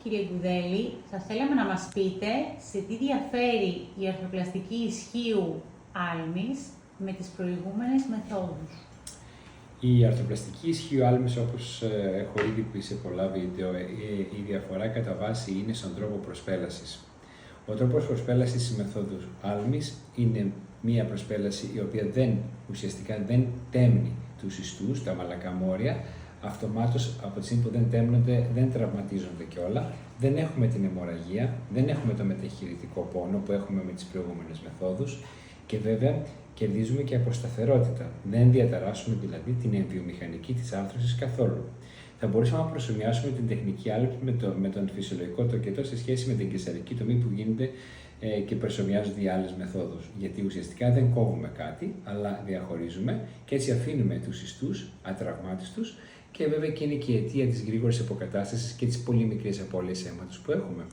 κύριε Γκουδέλη, θα θέλαμε να μας πείτε σε τι διαφέρει η αρθροπλαστική ισχύου άλμης με τις προηγούμενες μεθόδους. Η αρθροπλαστική ισχύου άλμης, όπως έχω ήδη πει σε πολλά βίντεο, η διαφορά κατά βάση είναι στον τρόπο προσπέλασης. Ο τρόπος προσπέλασης της μεθόδου άλμης είναι μία προσπέλαση η οποία ουσιαστικά δεν τέμνει τους ιστούς, τα μαλακά μόρια. Αυτομάτως από τη στιγμή που δεν τέμνονται, δεν τραυματίζονται κιόλα, δεν έχουμε την αιμορραγία, δεν έχουμε το μεταχειρητικό πόνο που έχουμε με τις προηγούμενες μεθόδους και βέβαια κερδίζουμε και από σταθερότητα. Δεν διαταράσσουμε δηλαδή την εμβιομηχανική της άρθρωσης καθόλου. Θα μπορούσαμε να προσομοιάσουμε την τεχνική άλμη με τον φυσιολογικό τοκετό σε σχέση με την καισαρική τομή που γίνεται και προσομοιάζονται οι άλλες μεθόδους. Γιατί ουσιαστικά δεν κόβουμε κάτι, αλλά διαχωρίζουμε και έτσι αφήνουμε τους ιστούς ατραυμάτιστους και βέβαια και είναι και η αιτία της γρήγορης αποκατάστασης και της πολύ μικρής απώλειας αίματος που έχουμε.